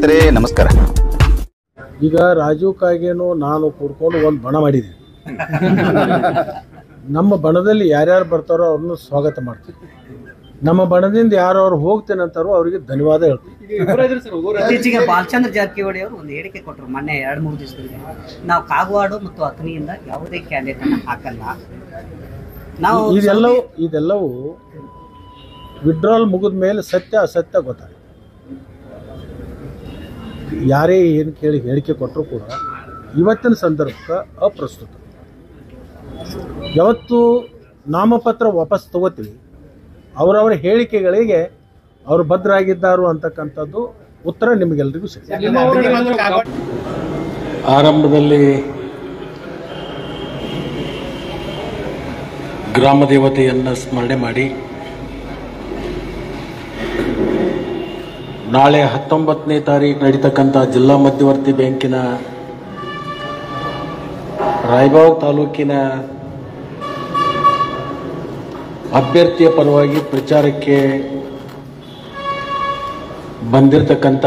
ಸ್ನೇಹಿತರೆ ನಮಸ್ಕಾರ. ಈಗ ರಾಜೀವ್ ಕಾಗೇನು ನಾನು ಕೂರ್ಕೊಂಡು ಒಂದು ಬಣ ಮಾಡಿದ್ದೀವಿ. ನಮ್ಮ ಬಣದಲ್ಲಿ ಯಾರ್ಯಾರು ಬರ್ತಾರೋ ಅವ್ರನ್ನ ಸ್ವಾಗತ ಮಾಡ್ತೀವಿ. ನಮ್ಮ ಬಣದಿಂದ ಯಾರು ಹೋಗ್ತೇನೆ ಅಂತಾರೋ ಅವರಿಗೆ ಧನ್ಯವಾದ ಹೇಳ್ತೀವಿ. ಇತ್ತೀಚೆಗೆ ಬಾಲಚಂದ್ರ ಜಾರಕಿಹೊಳಿ ಅವರು ಒಂದು ಹೇಳಿಕೆ ಕೊಟ್ಟರು ಮೊನ್ನೆ 2-3 ದಿವಸದಲ್ಲಿ. ನಾವು ಕಾಗವಾಡ ಮತ್ತು ಅಥಣಿಯಿಂದ ಯಾವುದೇ ಕ್ಯಾಂಡಿಡೇಟ್ ಅನ್ನು ಹಾಕಲ್ಲ. ನಾವು ಇದೆಲ್ಲವೂ ವಿಡ್ರಾಲ್ ಮುಗಿದ ಮೇಲೆ ಸತ್ಯ ಅಸತ್ಯ ಗೊತ್ತಾಗುತ್ತೆ. ಯಾರೇ ಏನು ಕೇಳಿ ಹೇಳಿಕೆ ಕೊಟ್ಟರು ಕೂಡ ಇವತ್ತಿನ ಸಂದರ್ಭಕ್ಕೆ ಅಪ್ರಸ್ತುತ. ಯಾವತ್ತು ನಾಮಪತ್ರ ವಾಪಸ್ ತಗೋತೀವಿ ಅವರವರ ಹೇಳಿಕೆಗಳಿಗೆ ಅವರು ಭದ್ರಾಗಿದ್ದಾರು ಅಂತಕ್ಕಂಥದ್ದು ಉತ್ತರ ನಿಮಗೆಲ್ಲರಿಗೂ ಸಿಗ್ತದೆ. ಆರಂಭದಲ್ಲಿ ಗ್ರಾಮ ದೇವತೆಯನ್ನು ಸ್ಮರಣೆ ಮಾಡಿ ನಾಳೆ 19ನೇ ತಾರೀಕು ನಡೀತಕ್ಕಂಥ ಜಿಲ್ಲಾ ಮಧ್ಯವರ್ತಿ ಬ್ಯಾಂಕಿನ ರಾಯಬಾಗ್ ತಾಲೂಕಿನ ಅಭ್ಯರ್ಥಿಯ ಪರವಾಗಿ ಪ್ರಚಾರಕ್ಕೆ ಬಂದಿರತಕ್ಕಂಥ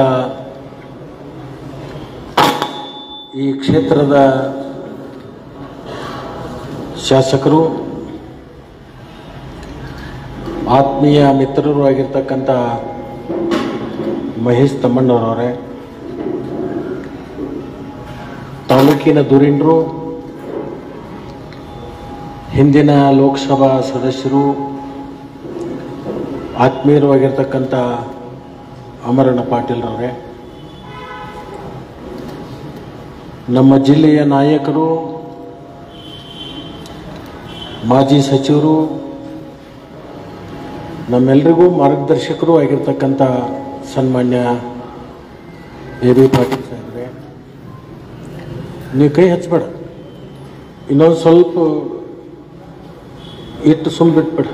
ಈ ಕ್ಷೇತ್ರದ ಶಾಸಕರು, ಆತ್ಮೀಯ ಮಿತ್ರರು ಆಗಿರ್ತಕ್ಕಂಥ ಮಹೇಶ್ ತಮ್ಮಣ್ಣವರವರೇ, ತಾಲೂಕಿನ ಧುರೀಣರು, ಹಿಂದಿನ ಲೋಕಸಭಾ ಸದಸ್ಯರು, ಆತ್ಮೀಯರು ಆಗಿರ್ತಕ್ಕಂಥ ಅಮರಣ್ಣ ಪಾಟೀಲ್ರವರೇ, ನಮ್ಮ ಜಿಲ್ಲೆಯ ನಾಯಕರು, ಮಾಜಿ ಸಚಿವರು, ನಮ್ಮೆಲ್ಲರಿಗೂ ಮಾರ್ಗದರ್ಶಕರು ಆಗಿರ್ತಕ್ಕಂಥ ಸನ್ಮಾನ್ಯ ಎ.ಬಿ. ಪಾಟೀಲ್ ಸಾಹೇಬ್ರೆ, ನೀವು ಕೈ ಹಚ್ಚಬೇಡ, ಇನ್ನೊಂದು ಸ್ವಲ್ಪ ಇಟ್ಟು ಸುಮ್ಮ ಬಿಟ್ಬೇಡ.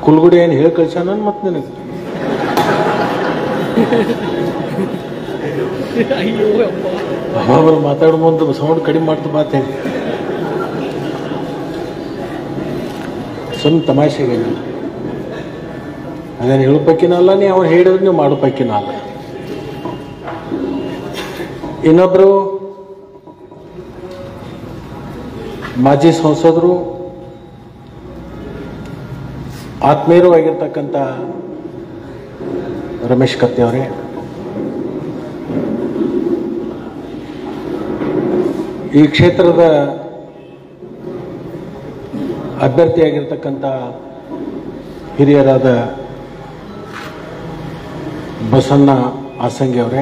ಕುಲ್ಗುಡಿ ಏನು ಹೇಳಿ ಕಳ್ಸಾನ ಮತ್ತೆ ನಿನಗೆ ಅವರು ಮಾತಾಡೋ ಮುಂದೆ ಸೌಂಡ್ ಕಡಿಮೆ ಮಾಡ್ತಾ ಮಾತೇಳಿ ಸುಮ್ಮನೆ ತಮಾಷೆಗೆ ಅದೇನು ಹೇಳೋ ಪೈಕಿನ ಅಲ್ಲ, ನೀವು ಅವ್ರು ಹೇಳಿದ್ರೆ ನೀವು ಮಾಡೋ ಪೈಕಿನ ಅಲ್ಲ. ಇನ್ನೊಬ್ರು ಮಾಜಿ ಸಂಸದರು, ಆತ್ಮೀಯರು ಆಗಿರ್ತಕ್ಕಂಥ ರಮೇಶ್ ಕತ್ತಿ ಅವರೇ, ಈ ಕ್ಷೇತ್ರದ ಅಭ್ಯರ್ಥಿಯಾಗಿರ್ತಕ್ಕಂಥ ಹಿರಿಯರಾದ ಬಸಣ್ಣ ಆಸಂಗಿ ಅವರೇ,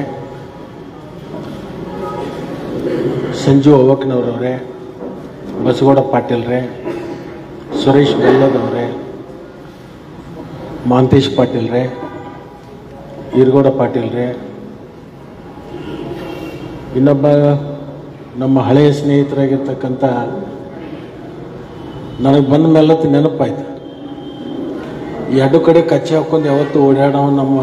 ಸಂಜು ಅವಕ್ನವರವರೇ, ಬಸಗೌಡ ಪಾಟೀಲ್ರೇ, ಸುರೇಶ್ ಬೆಲ್ಲದವರೇ, ಮಾಂತೇಶ್ ಪಾಟೀಲ್ರೇ, ಈರ್ಗೌಡ ಪಾಟೀಲ್ರೇ, ಇನ್ನೊಬ್ಬ ನಮ್ಮ ಹಳೆಯ ಸ್ನೇಹಿತರಾಗಿರ್ತಕ್ಕಂಥ ನನಗೆ ಬಂದ ಮೇಲೆ ನೆನಪಾಯ್ತು, ಈ ಎರಡು ಕಡೆ ಕಚ್ಚೆ ಹಾಕೊಂಡು ಯಾವತ್ತು ಓಡಾಡೋ ನಮ್ಮ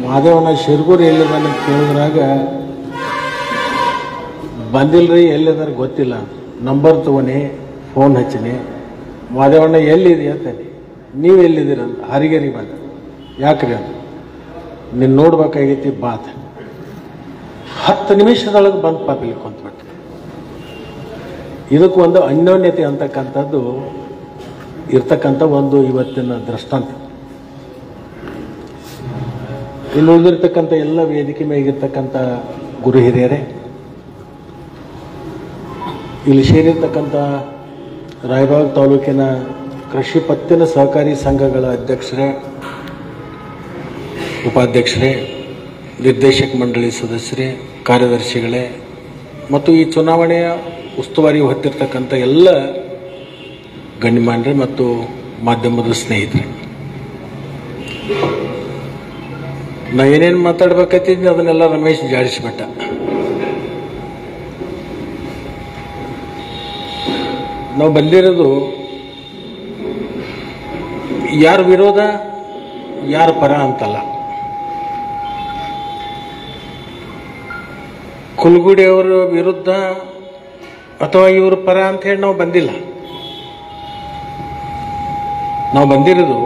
ಮಾದೇವನ ಶಿರ್ಗೂರು ಎಲ್ಲಿದ್ದಾನೆ ಅಂತ ಕೇಳಿದ್ರಾಗ ಬಂದಿಲ್ರಿ, ಎಲ್ಲಿದ್ದಾರೆ ಗೊತ್ತಿಲ್ಲ, ನಂಬರ್ ತಗೋನಿ, ಫೋನ್ ಹಚ್ಚಿನಿ, ಮಾದೇವಣ್ಣ ಎಲ್ಲಿದೆ ಅಂತಾನೆ, ನೀವು ಎಲ್ಲಿದ್ದೀರ ಅಂತ, ಹರಿಗೇರಿ ಬಂದ, ಯಾಕ್ರಿ ಅಂತ, ನೀನು ನೋಡ್ಬೇಕಾಗೈತಿ ಬಾತ್ 10 ನಿಮಿಷದೊಳಗೆ ಬಂದು ಪಾಪಿಲಿ ಕುಂತ್ಬಿಟ್ಟು. ಇದಕ್ಕೆ ಒಂದು ಅನ್ಯೋನ್ಯತೆ ಅಂತಕ್ಕಂಥದ್ದು ಇರ್ತಕ್ಕಂಥ ಒಂದು ಇವತ್ತಿನ ದೃಷ್ಟಾಂತ. ಇಲ್ಲಿ ಉಳಿದಿರ್ತಕ್ಕಂಥ ಎಲ್ಲ ವೇದಿಕೆ ಮೇಗಿರ್ತಕ್ಕಂಥ ಗುರು ಹಿರಿಯರೇ, ಇಲ್ಲಿ ಸೇರಿರ್ತಕ್ಕಂಥ ರಾಯಬಾಗ್ ತಾಲೂಕಿನ ಕೃಷಿ ಪತ್ತಿನ ಸಹಕಾರಿ ಸಂಘಗಳ ಅಧ್ಯಕ್ಷರೇ, ಉಪಾಧ್ಯಕ್ಷರೇ, ನಿರ್ದೇಶಕ ಮಂಡಳಿ ಸದಸ್ಯರೇ, ಕಾರ್ಯದರ್ಶಿಗಳೇ ಮತ್ತು ಈ ಚುನಾವಣೆಯ ಉಸ್ತುವಾರಿ ಹೊತ್ತಿರ್ತಕ್ಕಂಥ ಎಲ್ಲ ಗಣ್ಯಮಾನ್ಯರೇ ಮತ್ತು ಮಾಧ್ಯಮದ ಸ್ನೇಹಿತರೆ, ನಾ ಏನೇನು ಮಾತಾಡ್ಬೇಕೈತಿದ್ದೆ ಅದನ್ನೆಲ್ಲ ರಮೇಶ್ ಜಾಡಿಸ್ಬಿಟ್ಟ. ನಾವು ಬಂದಿರೋದು ಯಾರ ವಿರೋಧ ಯಾರ ಪರ ಅಂತಲ್ಲ. ಕುಲ್ಗುಡಿ ಅವರ ವಿರುದ್ಧ ಅಥವಾ ಇವ್ರ ಪರ ಅಂತ ಹೇಳಿ ನಾವು ಬಂದಿಲ್ಲ. ನಾವು ಬಂದಿರೋದು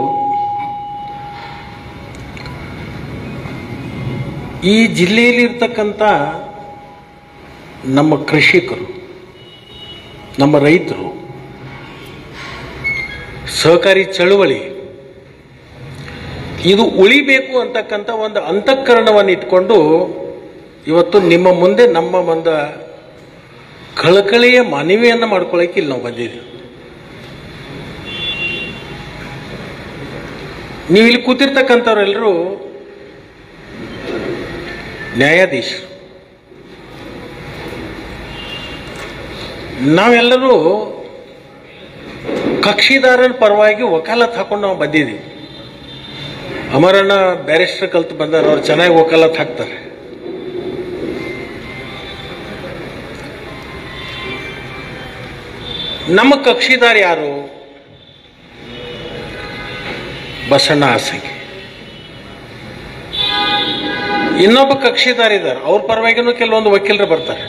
ಈ ಜಿಲ್ಲೆಯಲ್ಲಿರ್ತಕ್ಕಂಥ ನಮ್ಮ ಕೃಷಿಕರು, ನಮ್ಮ ರೈತರು, ಸಹಕಾರಿ ಚಳುವಳಿ ಇದು ಉಳಿಬೇಕು ಅಂತಕ್ಕಂಥ ಒಂದು ಅಂತಃಕರಣವನ್ನು ಇಟ್ಕೊಂಡು ಇವತ್ತು ನಿಮ್ಮ ಮುಂದೆ ನಮ್ಮ ಒಂದು ಕಳಕಳಿಯ ಮನವಿಯನ್ನು ಮಾಡ್ಕೊಳ್ಳೋಕೆ ಇಲ್ಲಿ ನಾವು ಬಂದಿದ್ದೀವಿ. ನೀವು ಇಲ್ಲಿ ಕೂತಿರ್ತಕ್ಕಂಥವ್ರೆಲ್ಲರೂ ನ್ಯಾಯಾಧೀಶರು. ನಾವೆಲ್ಲರೂ ಕಕ್ಷಿದಾರನ ಪರವಾಗಿ ವಕಾಲತ್ ಹಾಕೊಂಡು ನಾವು ಬಂದಿದ್ದೀವಿ. ಅಮರಣ್ಣ ಬ್ಯಾರಿಸ್ಟರ್ ಕಲ್ತು ಬಂದಾರ, ಅವ್ರು ಚೆನ್ನಾಗಿ ವಕಾಲತ್ ಹಾಕ್ತಾರೆ. ನಮ್ಮ ಕಕ್ಷಿದಾರ ಯಾರು? ಬಸಣ್ಣ ಆಸಂಗಿ. ಇನ್ನೊಬ್ಬ ಕಕ್ಷಿದಾರ ಇದ್ದಾರೆ, ಅವ್ರ ಪರವಾಗಿನೂ ಕೆಲವೊಂದು ವಕೀಲರು ಬರ್ತಾರೆ.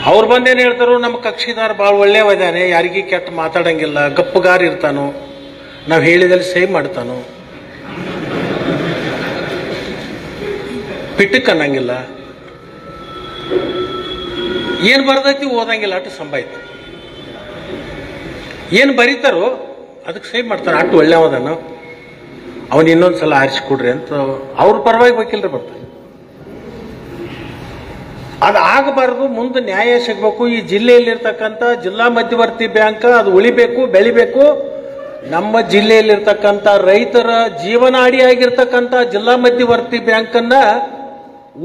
ಅವ್ರು ಬಂದೇನು ಹೇಳ್ತಾರೋ, ನಮ್ಮ ಕಕ್ಷಿದಾರ ಭಾಳ ಒಳ್ಳೆಯವಿದ್ದಾನೆ, ಯಾರಿಗೂ ಕೆಟ್ಟ ಮಾತಾಡಂಗಿಲ್ಲ, ಗಪ್ಪುಗಾರ ಇರ್ತಾನೋ, ನಾವು ಹೇಳಿದಲ್ಲಿ ಸೇವ್ ಮಾಡ್ತಾನೋ, ಪಿಟ್ಟಕ್ಕೆ ಅನ್ನಂಗಿಲ್ಲ, ಏನು ಬರ್ದೈತಿ ಓದಂಗಿಲ್ಲ, ಅಟ್ಟು ಸಂಭಾಯ್ತು. ಏನು ಬರೀತಾರೋ ಅದಕ್ಕೆ ಸೇವ್ ಮಾಡ್ತಾನೆ, ಅಟ್ಟು ಒಳ್ಳೆಯವದನು, ಅವನು ಇನ್ನೊಂದು ಸಲ ಆರಿಸಿಕೊಡ್ರಿ ಅಂತ ಅವ್ರ ಪರವಾಗಿ ವಕೀಲರು ಬರ್ತಾರೆ. ಅದು ಆಗಬಾರ್ದು, ಮುಂದೆ ನ್ಯಾಯ ಸಿಗಬೇಕು. ಈ ಜಿಲ್ಲೆಯಲ್ಲಿರ್ತಕ್ಕಂಥ ಜಿಲ್ಲಾ ಮಧ್ಯವರ್ತಿ ಬ್ಯಾಂಕ್ ಅದು ಉಳಿಬೇಕು, ಬೆಳಿಬೇಕು. ನಮ್ಮ ಜಿಲ್ಲೆಯಲ್ಲಿರ್ತಕ್ಕಂಥ ರೈತರ ಜೀವನಾಡಿಯಾಗಿರ್ತಕ್ಕಂಥ ಜಿಲ್ಲಾ ಮಧ್ಯವರ್ತಿ ಬ್ಯಾಂಕನ್ನ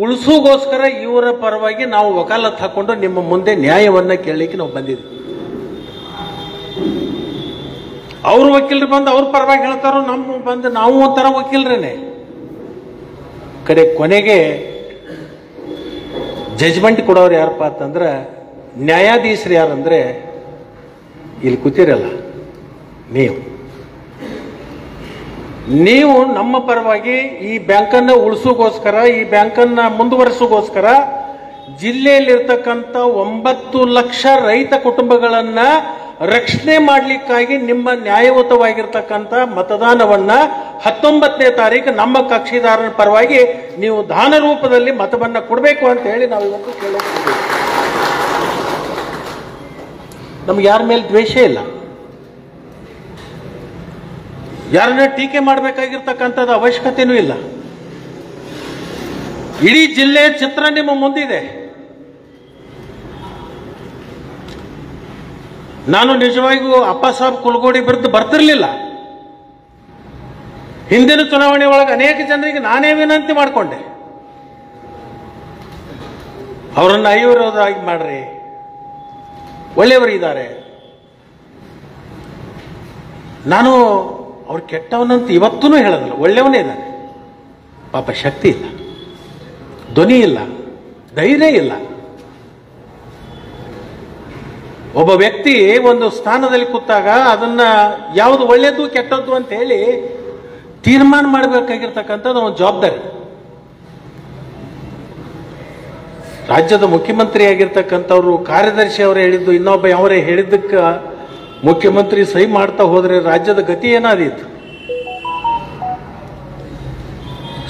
ಉಳಿಸೋಗೋಸ್ಕರ ಇವರ ಪರವಾಗಿ ನಾವು ವಕಾಲತ್ ಹಾಕೊಂಡು ನಿಮ್ಮ ಮುಂದೆ ನ್ಯಾಯವನ್ನ ಕೇಳಲಿಕ್ಕೆ ನಾವು ಬಂದಿದ್ದೀವಿ. ಅವ್ರ ವಕೀಲರು ಬಂದು ಅವ್ರ ಪರವಾಗಿ ಹೇಳ್ತಾರೋ, ನಮ್ಮ ಬಂದು ನಾವು ಒಂಥರ ವಕೀಲರೇನೆ. ಕೊನೆಗೆ ಜಜ್ಮೆಂಟ್ ಕೊಡೋರು ಯಾರಪ್ಪ ಅಂತಂದ್ರೆ ನ್ಯಾಯಾಧೀಶರು ಯಾರಂದ್ರೆ ಇಲ್ಲಿ ಕೂತಿರಲ್ಲ ನೀವು ನಮ್ಮ ಪರವಾಗಿ ಈ ಬ್ಯಾಂಕನ್ನು ಉಳಿಸೋಗೋಸ್ಕರ, ಈ ಬ್ಯಾಂಕನ್ನ ಮುಂದುವರಿಸೋಗೋಸ್ಕರ ಜಿಲ್ಲೆಯಲ್ಲಿರ್ತಕ್ಕಂಥ 9 ಲಕ್ಷ ರೈತ ಕುಟುಂಬಗಳನ್ನ ರಕ್ಷಣೆ ಮಾಡಲಿಕ್ಕಾಗಿ ನಿಮ್ಮ ನ್ಯಾಯಯುತವಾಗಿರ್ತಕ್ಕಂಥ ಮತದಾನವನ್ನ 19ನೇ ತಾರೀಕು ನಮ್ಮ ಕಕ್ಷಿದಾರನ ಪರವಾಗಿ ನೀವು ದಾನ ರೂಪದಲ್ಲಿ ಮತವನ್ನ ಕೊಡಬೇಕು ಅಂತ ಹೇಳಿ ನಾವು ಇವತ್ತು ಕೇಳುತ್ತಿದ್ದೇವೆ. ನಮ್ಗೆ ಯಾರ ಮೇಲೆ ದ್ವೇಷ ಇಲ್ಲ, ಯಾರನ್ನ ಟೀಕೆ ಮಾಡಬೇಕಾಗಿರ್ತಕ್ಕಂಥದ್ದು ಅವಶ್ಯಕತೆನೂ ಇಲ್ಲ. ಇಡೀ ಜಿಲ್ಲೆಯ ಚಿತ್ರ ನಿಮ್ಮ ಮುಂದಿದೆ. ನಾನು ನಿಜವಾಗಿಯೂ ಅಪ್ಪಸಾಬ್ ಕುಲಗೋಡಿ ವಿರುದ್ಧ ಬರ್ತಿರ್ಲಿಲ್ಲ. ಹಿಂದಿನ ಚುನಾವಣೆ ಒಳಗೆ ಅನೇಕ ಜನರಿಗೆ ನಾನೇ ವಿನಂತಿ ಮಾಡಿಕೊಂಡೆ, ಅವರನ್ನು ಅಯೋಗ್ಯರಾಗಿ ಮಾಡ್ರಿ, ಒಳ್ಳೆಯವರು ಇದ್ದಾರೆ. ನಾನು ಅವ್ರು ಕೆಟ್ಟವನಂತ ಇವತ್ತೂ ಹೇಳೋದಿಲ್ಲ, ಒಳ್ಳೆಯವನೇ ಇದ್ದಾನೆ. ಪಾಪ ಶಕ್ತಿ ಇಲ್ಲ, ಧ್ವನಿ ಇಲ್ಲ, ಧೈರ್ಯ ಇಲ್ಲ. ಒಬ್ಬ ವ್ಯಕ್ತಿ ಒಂದು ಸ್ಥಾನದಲ್ಲಿ ಕೂತಾಗ ಅದನ್ನ ಯಾವುದು ಒಳ್ಳೆಯದು ಕೆಟ್ಟದ್ದು ಅಂತ ಹೇಳಿ ತೀರ್ಮಾನ ಮಾಡಬೇಕಾಗಿರ್ತಕ್ಕಂಥದ್ದು ಒಂದು ಜವಾಬ್ದಾರಿ. ರಾಜ್ಯದ ಮುಖ್ಯಮಂತ್ರಿ ಆಗಿರ್ತಕ್ಕಂಥವ್ರು, ಕಾರ್ಯದರ್ಶಿ ಅವರು ಹೇಳಿದ್ದು, ಇನ್ನೊಬ್ಬ ಅವರೇ ಹೇಳಿದ್ದಕ್ಕೆ ಮುಖ್ಯಮಂತ್ರಿ ಸಹಿ ಮಾಡ್ತಾ ಹೋದ್ರೆ ರಾಜ್ಯದ ಗತಿ ಏನಾದೀತು.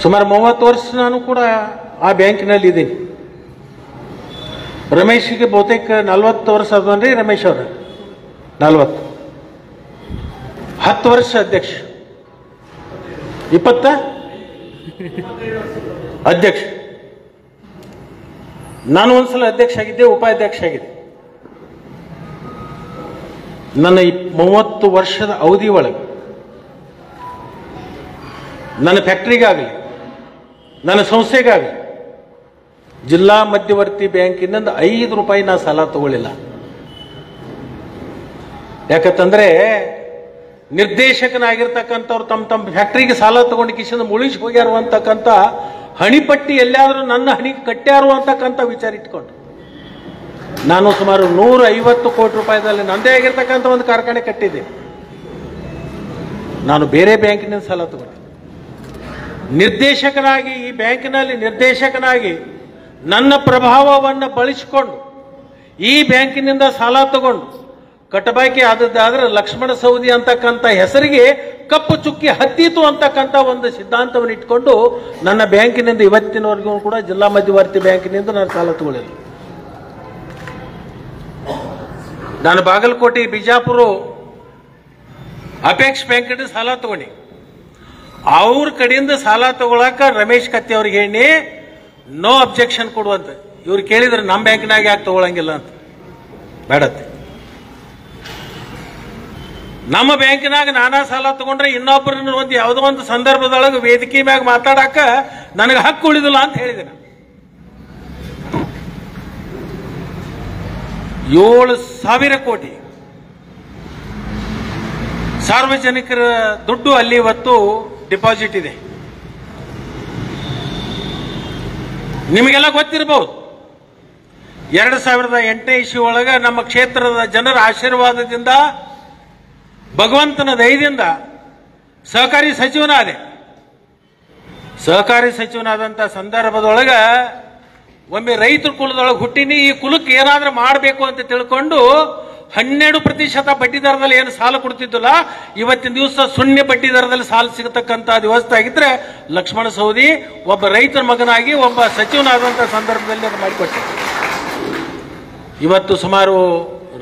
ಸುಮಾರು 30 ವರ್ಷ ನಾನು ಕೂಡ ಆ ಬ್ಯಾಂಕಿನಲ್ಲಿ ಇದ್ದೀನಿ. ರಮೇಶ್ಗೆ ಬಹುತೇಕ 40 ವರ್ಷ ಅದನ್ರಿ, ರಮೇಶ್ ಅವ್ರ 40, 10 ವರ್ಷ ಅಧ್ಯಕ್ಷ, 20 ಅಧ್ಯಕ್ಷ. ನಾನು ಒಂದ್ಸಲ ಅಧ್ಯಕ್ಷ ಆಗಿದ್ದೆ, ಉಪಾಧ್ಯಕ್ಷ ಆಗಿದೆ. ನನ್ನ 30 ವರ್ಷದ ಅವಧಿ ಒಳಗೆ ನನ್ನ ಫ್ಯಾಕ್ಟ್ರಿಗಾಗಲಿ, ನನ್ನ ಸಂಸ್ಥೆಗಾಗಲಿ ಜಿಲ್ಲಾ ಮಧ್ಯವರ್ತಿ ಬ್ಯಾಂಕಿನಿಂದ 5 ರೂಪಾಯಿ ನಾ ಸಾಲ ತಗೊಳ್ಳಿಲ್ಲ. ಯಾಕಂತಂದ್ರೆ ನಿರ್ದೇಶಕನಾಗಿರ್ತಕ್ಕಂಥವ್ರು ತಮ್ಮ ಫ್ಯಾಕ್ಟ್ರಿಗೆ ಸಾಲ ತಗೊಂಡು ಕಿಶನ್ ಮುಳಿಸಿ ಹೋಗ್ಯಾರು ಅಂತಕ್ಕಂಥ ಹಣಿಪಟ್ಟಿ ಎಲ್ಲಾದ್ರೂ ನನ್ನ ಹಣಿಗೆ ಕಟ್ಟ್ಯಾರು ಅಂತಕ್ಕಂಥ ವಿಚಾರ ಇಟ್ಕೊಂಡು ನಾನು ಸುಮಾರು 150 ಕೋಟಿ ರೂಪಾಯಿದಲ್ಲಿ ನಂದೇ ಆಗಿರ್ತಕ್ಕಂಥ ಒಂದು ಕಾರ್ಖಾನೆ ಕಟ್ಟಿದ್ದೆ. ನಾನು ಬೇರೆ ಬ್ಯಾಂಕಿನಿಂದ ಸಾಲ ತಗೊಂಡೆ. ನಿರ್ದೇಶಕನಾಗಿ, ಈ ಬ್ಯಾಂಕಿನಲ್ಲಿ ನಿರ್ದೇಶಕನಾಗಿ ನನ್ನ ಪ್ರಭಾವವನ್ನು ಬಳಸಿಕೊಂಡು ಈ ಬ್ಯಾಂಕಿನಿಂದ ಸಾಲ ತಗೊಂಡು ಕಟ್ಟಬಾಕಿ ಆದದ್ದಾದ್ರೆ ಲಕ್ಷ್ಮಣ ಸವದಿ ಅಂತಕ್ಕಂಥ ಹೆಸರಿಗೆ ಕಪ್ಪು ಚುಕ್ಕಿ ಹತ್ತಿತು ಅಂತಕ್ಕಂಥ ಒಂದು ಸಿದ್ಧಾಂತವನ್ನು ಇಟ್ಕೊಂಡು ನನ್ನ ಬ್ಯಾಂಕಿನಿಂದ ಇವತ್ತಿನವರೆಗೂ ಕೂಡ ಜಿಲ್ಲಾ ಮಧ್ಯವರ್ತಿ ಬ್ಯಾಂಕಿನಿಂದ ನಾನು ಸಾಲ ತಗೊಳ್ಳಿಲ್ಲ. ನಾನು ಬಾಗಲಕೋಟೆ, ಬಿಜಾಪುರ ಅಪೇಕ್ಷ್ ಬ್ಯಾಂಕಿನಿಂದ ಸಾಲ ತಗೊಂಡಿ. ಅವ್ರ ಕಡೆಯಿಂದ ಸಾಲ ತಗೊಳಕ ರಮೇಶ್ ಕತ್ತಿ ಅವ್ರಿಗೆ ಹೇಳಿ ನೋ ಅಬ್ಜೆಕ್ಷನ್ ಕೊಡುವಂತ. ಇವ್ರು ಕೇಳಿದ್ರೆ ನಮ್ಮ ಬ್ಯಾಂಕಿನಾಗ ಯಾಕೆ ತಗೊಳಂಗಿಲ್ಲ ಅಂತ. ಬೇಡತ್ತೆ, ನಮ್ಮ ಬ್ಯಾಂಕಿನಾಗ ನಾನಾ ಸಾಲ ತಗೊಂಡ್ರೆ ಇನ್ನೊಬ್ಬರನ್ನ ಒಂದು ಯಾವುದೋ ಒಂದು ಸಂದರ್ಭದೊಳಗೆ ವೇದಿಕೆ ಮ್ಯಾಗ ಮಾತಾಡಕ ನನಗೆ ಹಕ್ಕು ಉಳಿದಿಲ್ಲ ಅಂತ ಹೇಳಿದೆ. 7,000 ಕೋಟಿ ಸಾರ್ವಜನಿಕರ ದುಡ್ಡು ಅಲ್ಲಿ ಇವತ್ತು ಡಿಪಾಸಿಟ್ ಇದೆ. ನಿಮಗೆಲ್ಲ ಗೊತ್ತಿರಬಹುದು, 2008ನೇ ಇಸ್ವಿ ಒಳಗ ನಮ್ಮ ಕ್ಷೇತ್ರದ ಜನರ ಆಶೀರ್ವಾದದಿಂದ, ಭಗವಂತನ ದಯದಿಂದ ಸಹಕಾರಿ ಸಚಿವನಾದೆ. ಸಹಕಾರಿ ಸಚಿವನಾದಂಥ ಸಂದರ್ಭದೊಳಗ ಒಮ್ಮೆ ರೈತರ ಕುಲದೊಳಗೆ ಹುಟ್ಟಿನಿ. ಈ ಕುಲಕ್ಕೆ ಏನಾದ್ರೂ ಮಾಡಬೇಕು ಅಂತ ತಿಳ್ಕೊಂಡು 12% ಬಡ್ಡಿ ದರದಲ್ಲಿ ಏನು ಸಾಲ ಕೊಡ್ತಿದ್ದಲ್ಲ, ಇವತ್ತಿನ ದಿವಸ 0 ಬಡ್ಡಿ ದರದಲ್ಲಿ ಸಾಲ ಸಿಗತಕ್ಕಂಥ ವ್ಯವಸ್ಥೆ ಆಗಿದ್ರೆ ಲಕ್ಷ್ಮಣ ಸವದಿ ಒಬ್ಬ ರೈತರ ಮಗನಾಗಿ ಒಬ್ಬ ಸಚಿವನಾದಂಥ ಸಂದರ್ಭದಲ್ಲಿ ಅದು ಮಾಡಿಕೊಟ್ಟೆ. ಇವತ್ತು ಸುಮಾರು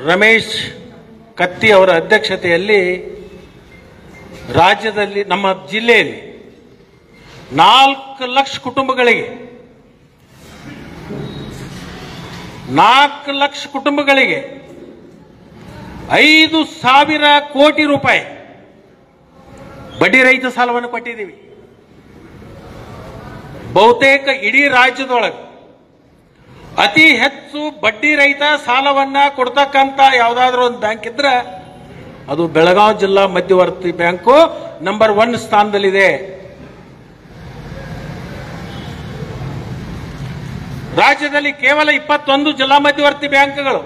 ರಮೇಶ್ ಕತ್ತಿ ಅವರ ಅಧ್ಯಕ್ಷತೆಯಲ್ಲಿ ರಾಜ್ಯದಲ್ಲಿ, ನಮ್ಮ ಜಿಲ್ಲೆಯಲ್ಲಿ 4 ಲಕ್ಷ ಕುಟುಂಬಗಳಿಗೆ 5,000 ಕೋಟಿ ರೂಪಾಯಿ ಬಡ್ಡಿ ರಹಿತ ಸಾಲವನ್ನು ಕೊಟ್ಟಿದ್ದೀವಿ. ಬಹುತೇಕ ಇಡೀ ರಾಜ್ಯದೊಳಗೆ ಅತಿ ಹೆಚ್ಚು ಬಡ್ಡಿ ರಹಿತ ಸಾಲವನ್ನ ಕೊಡ್ತಕ್ಕಂಥ ಯಾವುದಾದ್ರೂ ಒಂದು ಬ್ಯಾಂಕ್ ಇದ್ರೆ ಅದು ಬೆಳಗಾವಿ ಜಿಲ್ಲಾ ಮಧ್ಯವರ್ತಿ ಬ್ಯಾಂಕು ನಂಬರ್ 1 ಸ್ಥಾನದಲ್ಲಿದೆ. ರಾಜ್ಯದಲ್ಲಿ ಕೇವಲ 21 ಜಿಲ್ಲಾ ಮಧ್ಯವರ್ತಿ ಬ್ಯಾಂಕ್ಗಳು,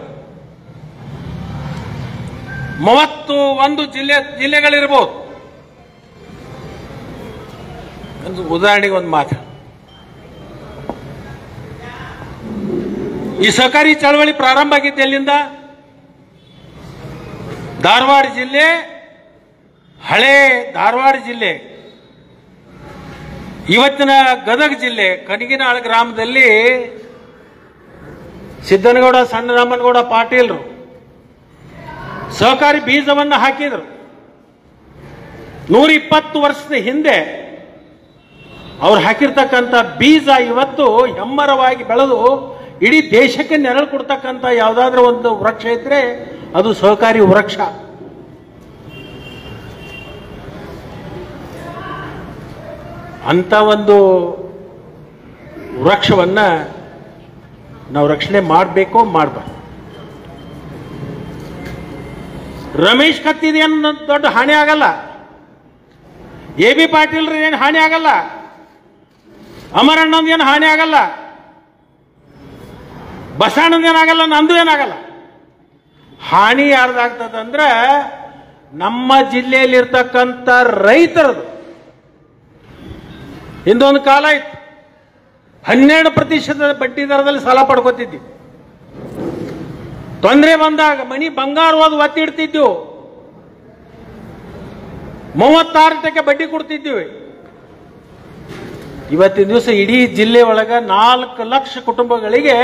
31 ಜಿಲ್ಲೆಗಳಿರ್ಬೋದು. ಉದಾಹರಣೆಗೆ ಒಂದು ಮಾತು, ಈ ಸಹಕಾರಿ ಚಳವಳಿ ಪ್ರಾರಂಭ ಆಗಿದ್ದು ಎಲ್ಲಿಂದ? ಧಾರವಾಡ ಜಿಲ್ಲೆ, ಹಳೆ ಧಾರವಾಡ ಜಿಲ್ಲೆ, ಇವತ್ತಿನ ಗದಗ ಜಿಲ್ಲೆ ಕನಗಿನಾಳ ಗ್ರಾಮದಲ್ಲಿ ಸಿದ್ದನಗೌಡ, ಸಣ್ಣರಾಮನಗೌಡ ಪಾಟೀಲ್ರು ಸಹಕಾರಿ ಬೀಜವನ್ನು ಹಾಕಿದರು. 120 ವರ್ಷದ ಹಿಂದೆ ಅವ್ರು ಹಾಕಿರ್ತಕ್ಕಂಥ ಬೀಜ ಇವತ್ತು ಹೆಮ್ಮರವಾಗಿ ಬೆಳೆದು ಇಡೀ ದೇಶಕ್ಕೆ ನೆರಳು ಕೊಡ್ತಕ್ಕಂಥ ಯಾವುದಾದ್ರೂ ಒಂದು ವೃಕ್ಷ ಇದ್ರೆ ಅದು ಸಹಕಾರಿ ವೃಕ್ಷ. ಅಂತ ಒಂದು ವೃಕ್ಷವನ್ನ ನಾವು ರಕ್ಷಣೆ ಮಾಡಬೇಕು, ಮಾಡಬಾರ್ದು. ರಮೇಶ್ ಕತ್ತಿದ ಏನು ದೊಡ್ಡ ಹಾನಿ ಆಗಲ್ಲ, AB ಪಾಟೀಲ್ ಏನು ಹಾನಿ ಆಗಲ್ಲ, ಅಮರಣ್ಣಂದು ಏನು ಹಾನಿ ಆಗಲ್ಲ, ಬಸಣ್ಣಂದು ಏನಾಗಲ್ಲ, ನಂದು ಏನಾಗಲ್ಲ. ಹಾನಿ ಯಾರ್ದಾಗ್ತದಂದ್ರೆ ನಮ್ಮ ಜಿಲ್ಲೆಯಲ್ಲಿರ್ತಕ್ಕಂಥ ರೈತರದು. ಹಿಂದೊಂದು ಕಾಲ ಇತ್ತು, 12% ಬಡ್ಡಿ ದರದಲ್ಲಿ ಸಾಲ ಪಡ್ಕೋತಿದ್ವಿ. ತೊಂದರೆ ಬಂದಾಗ ಮನಿ ಬಂಗಾರವಾದ ಒತ್ತಿಡ್ತಿದ್ವು, 36% ಬಡ್ಡಿ ಕೊಡ್ತಿದ್ದೀವಿ. ಇವತ್ತಿನ ದಿವಸ ಇಡೀ ಜಿಲ್ಲೆ ಒಳಗ 4 ಲಕ್ಷ ಕುಟುಂಬಗಳಿಗೆ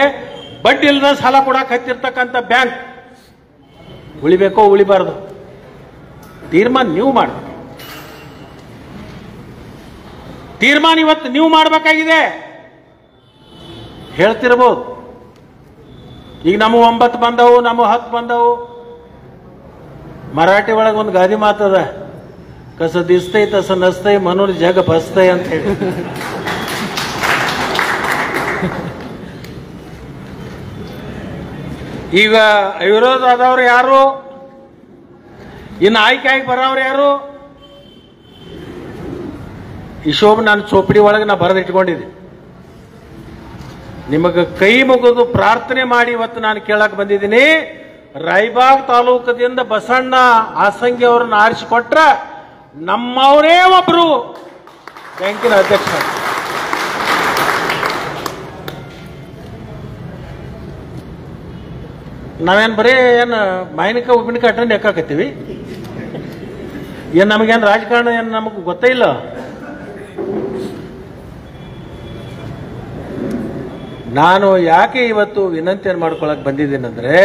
ಬಡ್ಡಿ ಇಲ್ಲದ ಸಾಲ ಕೊಡಕ್ಕೆ ಹತ್ತಿರ್ತಕ್ಕಂಥ ಬ್ಯಾಂಕ್ ಉಳಿಬೇಕೋ ಉಳಿಬಾರ್ದು ತೀರ್ಮಾನ ನೀವು ಮಾಡಬೇಕು. ತೀರ್ಮಾನ ಇವತ್ತು ನೀವು ಮಾಡಬೇಕಾಗಿದೆ. ಹೇಳ್ತಿರ್ಬೋದು, ಈಗ ನಮ್ಮ 9 ಬಂದವು, ನಮ್ಮ 10 ಬಂದವು. ಮರಾಠಿ ಒಳಗೆ ಒಂದು ಗಾದಿ ಮಾತದ, ಕಸ ದಿಸ್ತೈ ತಸ ನಸ್ತೈ ಮನೋರ್ ಜಗ ಬಸ್ತೈ ಅಂತ ಹೇಳಿ. ಈಗ ಅವಿರೋಧ ಆದವ್ರು ಯಾರು, ಇನ್ನು ಆಯ್ಕೆ ಆಗಿ ಬರೋರು ಯಾರು? ಈ ಶೋಭ ನಾನು ಚೋಪಡಿ ಒಳಗೆ ನಾ ಬರೆದಿಟ್ಕೊಂಡಿದ್ದೆ. ನಿಮಗೆ ಕೈ ಮುಗಿದು ಪ್ರಾರ್ಥನೆ ಮಾಡಿ ಇವತ್ತು ನಾನು ಕೇಳಕ್ ಬಂದಿದ್ದೀನಿ. ರಾಯಬಾಗ್ ತಾಲೂಕದಿಂದ ಬಸಣ್ಣ ಆಸಂಗಿ ಅವರನ್ನು ಆರಿಸಿಕೊಟ್ರ ನಮ್ಮವರೇ ಒಬ್ರು ಬ್ಯಾಂಕಿನ ಅಧ್ಯಕ್ಷ. ನಾವೇನು ಬರೀ ಏನು ಮಾಯಿನಕಾಯಿ ಉಪ್ಪಿನಕಾಯಿ ಅಟೆಂಡ್ ಯಾಕಾಕತ್ತೀವಿ? ಏನು ನಮಗೇನು ರಾಜಕಾರಣ ಏನು ನಮಗೆ ಗೊತ್ತೇ ಇಲ್ಲ. ನಾನು ಯಾಕೆ ಇವತ್ತು ವಿನಂತಿಯನ್ನು ಮಾಡ್ಕೊಳಕ್ ಬಂದಿದ್ದೀನಂದ್ರೆ,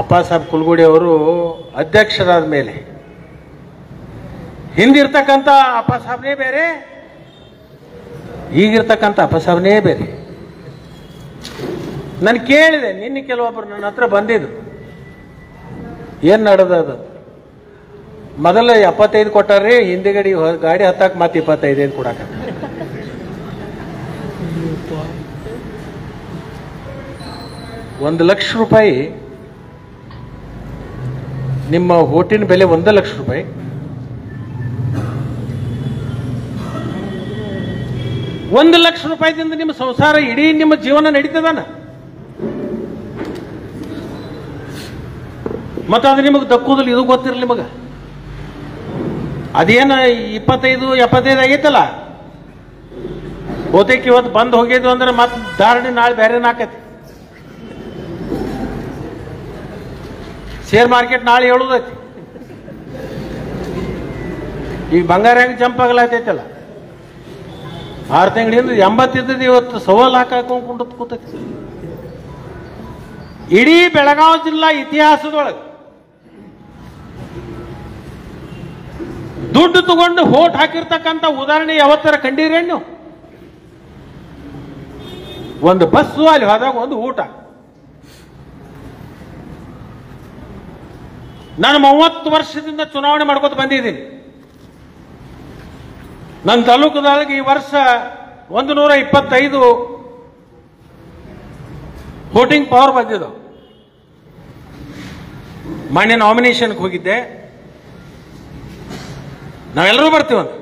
ಅಪ್ಪಾಸಾಹೇಬ್ ಕುಲಗೂಡಿ ಅವರು ಅಧ್ಯಕ್ಷರಾದ ಮೇಲೆ ಹಿಂದಿರ್ತಕ್ಕಂಥ ಅಪ್ಪಾಸಾಹೇಬ್ನೇ ಬೇರೆ, ಈಗಿರ್ತಕ್ಕಂಥ ಅಪ್ಪಾಸಾಹೇಬ್ನೇ ಬೇರೆ. ನಾನು ಕೇಳಿದೆ, ನಿನ್ನೆ ಕೆಲವೊಬ್ಬರು ನನ್ನ ಹತ್ರ ಬಂದಿದ್ರು, ಏನು ನಡೆದದು? ಮೊದಲ 75 ಕೊಟ್ಟಾರ್ರಿ, ಹಿಂದಿಗಡಿ ಗಾಡಿ ಹತ್ತಾಕ ಮತ್ತೆ 25 ಕೊಡಾಕ. ₹1,00,000 ನಿಮ್ಮ ಓಟಿನ ಬೆಲೆ ₹1,00,000. ₹1,00,000 ನಿಮ್ಮ ಸಂಸಾರ ಇಡೀ ನಿಮ್ಮ ಜೀವನ ನಡೀತದಾನ? ಮತ್ತೆ ಅದು ನಿಮಗೆ ದಕ್ಕುದಿಲ್ಲ, ಇದು ಗೊತ್ತಿರಲಿ ನಿಮಗೆ. ಅದೇನು 25-75 ಆಗೈತಲ್ಲ, ಬಹುತೇಕ ಇವತ್ತು ಬಂದ್ ಹೋಗಿದ್ವು ಅಂದ್ರೆ ಮತ್ತೆ ಧಾರಣೆ ನಾಳೆ ಬೇರೆನ ಆಕತಿ. ಶೇರ್ ಮಾರ್ಕೆಟ್ ನಾಳೆ ಹೇಳುದೈತಿ. ಈಗ ಬಂಗಾರ ಹೆಂಗ್ ಜಂಪ್ ಆಗಲಾತೈತಲ್ಲ, 6 ತಿಂಗಳಿಂದ 80 ಇದ್ದದ್ದು ಇವತ್ತು $1,00,000 ಹಾಕೊಂಡು ಕೂತೈತಿ. ಇಡೀ ಬೆಳಗಾವಿ ಜಿಲ್ಲಾ ಇತಿಹಾಸದೊಳಗೆ ದುಡ್ಡು ತಗೊಂಡು ಹೋಟ್ ಹಾಕಿರ್ತಕ್ಕಂಥ ಉದಾಹರಣೆ ಯಾವತ್ತರ ಕಂಡಿರೇನು? ಒಂದು ಬಸ್ಸು, ಅಲ್ಲಿ ಹೋದಾಗ ಒಂದು ಊಟ. ನಾನು 30 ವರ್ಷದಿಂದ ಚುನಾವಣೆ ಮಾಡ್ಕೊತ ಬಂದಿದ್ದೀನಿ. ನನ್ನ ತಾಲೂಕದೊಳಗೆ ಈ ವರ್ಷ 125 ವೋಟಿಂಗ್ ಪವರ್ ಬಂದಿದ್ದವು. ಮೊನ್ನೆ ನಾಮಿನೇಷನ್ಗೆ ಹೋಗಿದ್ದೆ. ನಾವೆಲ್ಲರೂ ಬರ್ತೀವಂತ,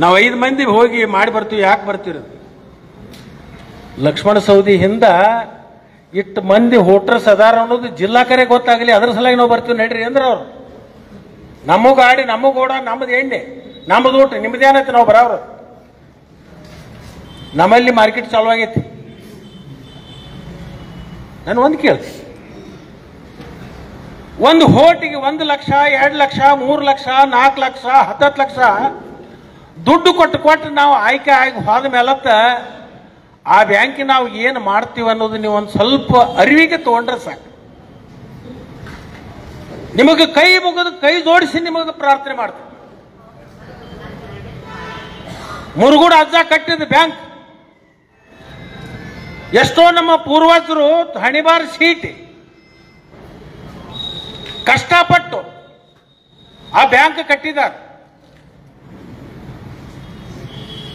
ನಾವು 5 ಮಂದಿ ಹೋಗಿ ಮಾಡಿ ಬರ್ತೀವಿ. ಯಾಕೆ ಬರ್ತೀವಿ? ಲಕ್ಷ್ಮಣ ಸವದಿ ಹಿಂದ ಇಷ್ಟು ಮಂದಿ ವೋಟರ್ಸ್ ಅದಾರ ಅನ್ನೋದು ಜಿಲ್ಲಾ ಕರೆ ಗೊತ್ತಾಗಲಿ, ಅದ್ರ ಸಲುವಾಗಿ ನಾವು ಬರ್ತೀವಿ ನಡ್ರಿ ಅಂದ್ರೆ ಅವ್ರು. ನಮ್ಮ ಗಾಡಿ, ನಮ್ಮ ಗೋಡ, ನಮ್ಮದು ಎಣ್ಣೆ, ನಮ್ಮದು ಊಟ, ನಿಮ್ಮದೇನೈತೆ ನಾವು ಬರೋರು. ನಮ್ಮಲ್ಲಿ ಮಾರ್ಕೆಟ್ ಚಾಲು ಆಗೈತಿ. ನಾನು ಒಂದು ಕೇಳ್ತೀನಿ, ಒಂದು ಹೋಟಿಗೆ 1 ಲಕ್ಷ, 2 ಲಕ್ಷ, 3 ಲಕ್ಷ, 4 ಲಕ್ಷ, 10 ಲಕ್ಷ ದುಡ್ಡು ಕೊಟ್ಟು ನಾವು ಆಯ್ಕೆ ಆಗಿ ಹೋದ ಮೇಲತ್ತ ಆ ಬ್ಯಾಂಕಿಗೆ ನಾವು ಏನು ಮಾಡ್ತೀವಿ ಅನ್ನೋದು ನೀವು ಒಂದು ಸ್ವಲ್ಪ ಅರಿವಿಗೆ ತಗೊಂಡ್ರೆ ಸಾಕು. ನಿಮಗೆ ಕೈ ಮುಗಿದು ಕೈ ಜೋಡಿಸಿ ನಿಮಗೆ ಪ್ರಾರ್ಥನೆ ಮಾಡ್ತೀವಿ. ಮುರುಗೋಡು ಅಜ್ಜ ಕಟ್ಟಿದ ಬ್ಯಾಂಕ್, ಎಷ್ಟೋ ನಮ್ಮ ಪೂರ್ವಜರು ಹಣಿಬಾರ್ ಸೀಟಿ ಕಷ್ಟಪಟ್ಟು ಆ ಬ್ಯಾಂಕ್ ಕಟ್ಟಿದ್ದಾರೆ.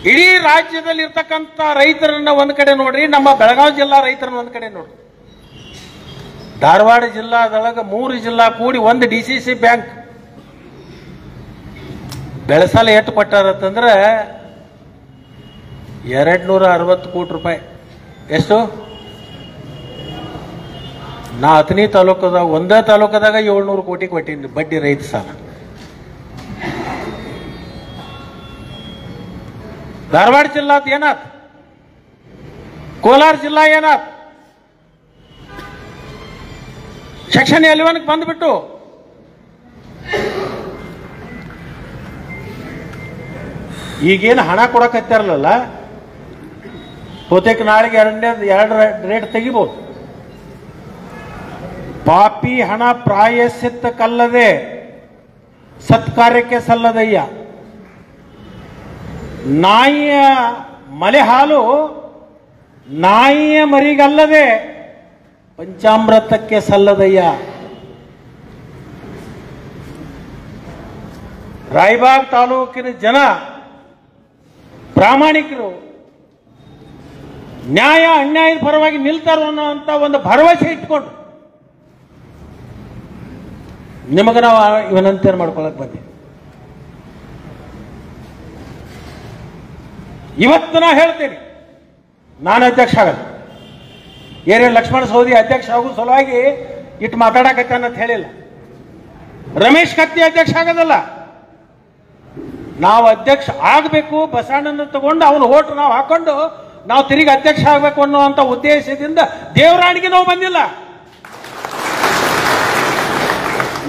ಇಡೀ ರಾಜ್ಯದಲ್ಲಿ ಇರ್ತಕ್ಕಂಥ ರೈತರನ್ನ ಒಂದ್ ಕಡೆ ನೋಡ್ರಿ, ನಮ್ಮ ಬೆಳಗಾವಿ ಜಿಲ್ಲಾ ರೈತರನ್ನ ಒಂದ್ ಕಡೆ ನೋಡ್ರಿ. ಧಾರವಾಡ ಜಿಲ್ಲಾದೊಳಗೆ 3 ಜಿಲ್ಲಾ ಕೂಡಿ ಒಂದು DCC ಬ್ಯಾಂಕ್ ಬೆಳೆಸಲು ಎಷ್ಟು ಕೊಟ್ಟಾರಂತಂದ್ರೆ ₹260 ಕೋಟಿ. ಎಷ್ಟು? ನಾ ಅಥಣಿ ತಾಲೂಕದಾಗ ಒಂದೇ ತಾಲೂಕದಾಗ 700 ಕೋಟಿ ಕೊಟ್ಟಿನಿ ಬಡ್ಡಿ ರೈತ ಸಾಲ. ಧಾರವಾಡ ಜಿಲ್ಲಾದ ಏನಾತ್? ಕೋಲಾರ ಜಿಲ್ಲಾ ಏನಾತ್? ಸೆಕ್ಷನ್ 11 ಬಂದ್ಬಿಟ್ಟು ಈಗೇನು ಹಣ ಕೊಡಕತ್ತಾರಲ್ಲ, ಬಹುತೇಕ ನಾಳೆಗೆ 2 ರೇಟ್ ತೆಗಿಬಹುದು. ಪಾಪಿ ಹಣ ಪ್ರಾಯಶ್ಚಿತ್ತಕ್ಕಲ್ಲದೆ ಸತ್ಕಾರ್ಯಕ್ಕೆ ಸಲ್ಲದಯ್ಯ. ನಾಯಿಯ ಮಲೆ ಹಾಲು ನಾಯಿಯ ಮರಿಗಲ್ಲದೆ ಪಂಚಾಮೃತಕ್ಕೆ ಸಲ್ಲದಯ್ಯ. ರಾಯಬಾಗ್ ತಾಲೂಕಿನ ಜನ ಪ್ರಾಮಾಣಿಕರು, ನ್ಯಾಯ ಅನ್ಯಾಯದ ಪರವಾಗಿ ನಿಲ್ತಾರೋ ಅನ್ನೋಂಥ ಒಂದು ಭರವಸೆ ಇಟ್ಕೊಂಡು ನಿಮಗೆ ನಾವು ವಿನಂತಿಯನ್ನು ಮಾಡ್ಕೊಳಕ್ ಬಂದೆ. ಇವತ್ತು ನಾ ಹೇಳ್ತೇನೆ, ನಾನು ಅಧ್ಯಕ್ಷ ಆಗಲ್ಲ. ಏನೇ ಲಕ್ಷ್ಮಣ ಸವದಿ ಅಧ್ಯಕ್ಷ ಆಗೋ ಸಲುವಾಗಿ ಇಟ್ಟು ಮಾತಾಡಕತ್ತೆ ಅನ್ನೋದು ಹೇಳಿಲ್ಲ. ರಮೇಶ್ ಕತ್ತಿ ಅಧ್ಯಕ್ಷ ಆಗೋದಲ್ಲ, ನಾವು ಅಧ್ಯಕ್ಷ ಆಗಬೇಕು. ಬಸಣ್ಣನ ತಗೊಂಡು ಅವನ ಓಟ್ ನಾವು ಹಾಕೊಂಡು ನಾವು ತಿರುಗಿ ಅಧ್ಯಕ್ಷ ಆಗಬೇಕು ಅನ್ನುವಂಥ ಉದ್ದೇಶದಿಂದ ದೇವರಾಣಿಗೆ ನಾವು ಬಂದಿಲ್ಲ.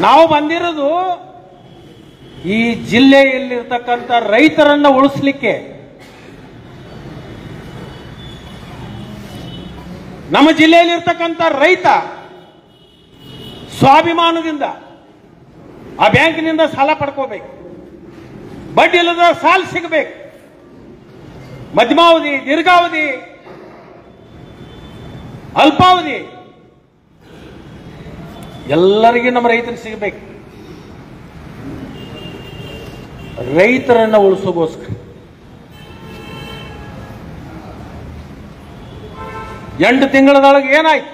ನಾವು ಬಂದಿರೋದು ಈ ಜಿಲ್ಲೆಯಲ್ಲಿರ್ತಕ್ಕಂಥ ರೈತರನ್ನ ಉಳಿಸ್ಲಿಕ್ಕೆ. ನಮ್ಮ ಜಿಲ್ಲೆಯಲ್ಲಿರ್ತಕ್ಕಂಥ ರೈತ ಸ್ವಾಭಿಮಾನದಿಂದ ಆ ಬ್ಯಾಂಕಿನಿಂದ ಸಾಲ ಪಡ್ಕೋಬೇಕು, ಬಡ್ಡಿ ಇಲ್ಲದ ಸಾಲ ಸಿಗಬೇಕು, ಮಧ್ಯಮಾವಧಿ, ದೀರ್ಘಾವಧಿ, ಅಲ್ಪಾವಧಿ ಎಲ್ಲರಿಗೂ ನಮ್ಮ ರೈತರಿಗೆ ಸಿಗಬೇಕು. ರೈತರನ್ನ ಉಳಿಸೋಗೋಸ್ಕರ 8 ತಿಂಗಳದೊಳಗೆ ಏನಾಯ್ತು?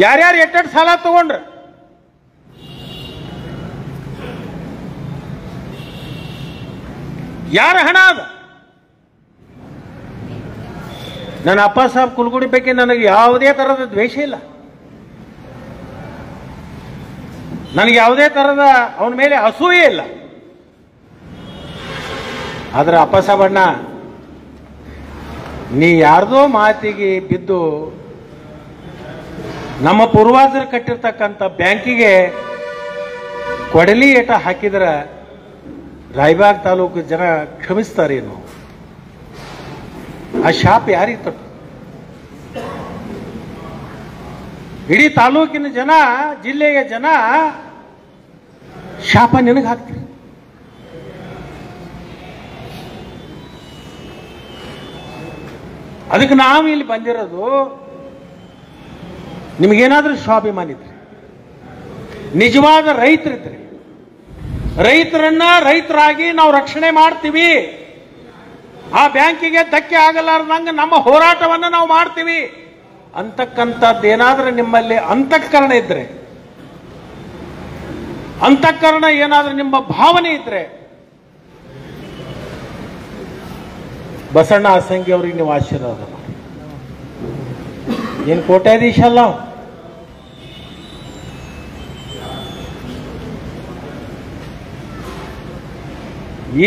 ಯಾರ್ಯಾರು ಎಟ್ಟೆಟ್ಟು ಸಾಲ ತಗೊಂಡ್ರ? ಯಾರ ಹಣ ಅದ? ನನ್ನ ಅಪ್ಪ ಸಾಹೇಬ್ ಕುಲಗುಡಿ ಬಗ್ಗೆ ನನಗೆ ಯಾವುದೇ ತರಹದ ದ್ವೇಷ ಇಲ್ಲ. ನನಗೆ ಯಾವುದೇ ತರಹದ ಅವನ ಮೇಲೆ ಅಸೂಯೆ ಇಲ್ಲ. ಆದ್ರೆ ಅಪ್ಪ ಸಾಹೇಬಣ್ಣ, ನೀ ಯಾರ್ದೋ ಮಾತಿಗೆ ಬಿದ್ದು ನಮ್ಮ ಪೂರ್ವಜರು ಕಟ್ಟಿರ್ತಕ್ಕಂಥ ಬ್ಯಾಂಕಿಗೆ ಕೊಡಲಿ ಏಟ ಹಾಕಿದ್ರೆ ರಾಯಬಾಗ್ ತಾಲೂಕು ಜನ ಕ್ಷಮಿಸ್ತಾರೇನು? ಆ ಶಾಪ ಯಾರಿಗೆ ತಟ್ಟು? ಇಡೀ ತಾಲೂಕಿನ ಜನ, ಜಿಲ್ಲೆಯ ಜನ ಶಾಪ ನಿನಗೆ ಹಾಕ್ತೀರಿ. ಅದಕ್ಕೆ ನಾವು ಇಲ್ಲಿ ಬಂದಿರೋದು, ನಿಮಗೇನಾದ್ರೂ ಸ್ವಾಭಿಮಾನ ಇದ್ರಿ, ನಿಜವಾದ ರೈತರಿದ್ರಿ, ರೈತರನ್ನ ರೈತರಾಗಿ ನಾವು ರಕ್ಷಣೆ ಮಾಡ್ತೀವಿ, ಆ ಬ್ಯಾಂಕಿಗೆ ಧಕ್ಕೆ ಆಗಲಾರ್ದಂಗೆ ನಮ್ಮ ಹೋರಾಟವನ್ನು ನಾವು ಮಾಡ್ತೀವಿ ಅಂತಕ್ಕಂಥದ್ದೇನಾದ್ರೂ ನಿಮ್ಮಲ್ಲಿ ಅಂತಃಕರಣ ಇದ್ರೆ, ಅಂತಃಕರಣ ಏನಾದ್ರೂ ನಿಮ್ಮ ಭಾವನೆ ಇದ್ರೆ, ಬಸಣ್ಣ ಅಸಂಗಿ ಅವರಿಗೆ ನೀವು ಆಶೀರ್ವಾದ ಮಾಡಿ. ಏನು ಕೋಟ್ಯಾಧೀಶ ಅಲ್ಲ,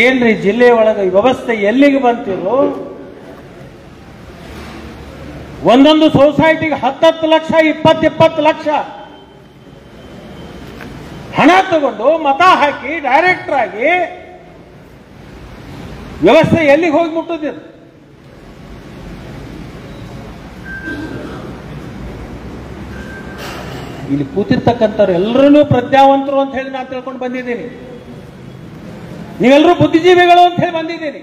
ಏನ್ರಿ ಜಿಲ್ಲೆ ಒಳಗೆ ವ್ಯವಸ್ಥೆ ಎಲ್ಲಿಗೆ ಬಂತಿರೋ? ಒಂದೊಂದು ಸೊಸೈಟಿಗೆ 10 ಲಕ್ಷ 20 ಲಕ್ಷ ಹಣ ತಗೊಂಡು ಮತ ಹಾಕಿ ಡೈರೆಕ್ಟರ್ ಆಗಿ ವ್ಯವಸ್ಥೆ ಎಲ್ಲಿಗೆ ಹೋಗಿ ಮುಟ್ಟುದಿಲ್ಲ? ಇಲ್ಲಿ ಕೂತಿರ್ತಕ್ಕಂಥವ್ರು ಎಲ್ಲರೂ ಪ್ರಜ್ಞಾವಂತರು ಅಂತ ಹೇಳಿ ನಾನು ತಿಳ್ಕೊಂಡು ಬಂದಿದ್ದೀನಿ. ನೀವೆಲ್ಲರೂ ಬುದ್ಧಿಜೀವಿಗಳು ಅಂತ ಹೇಳಿ ಬಂದಿದ್ದೀನಿ.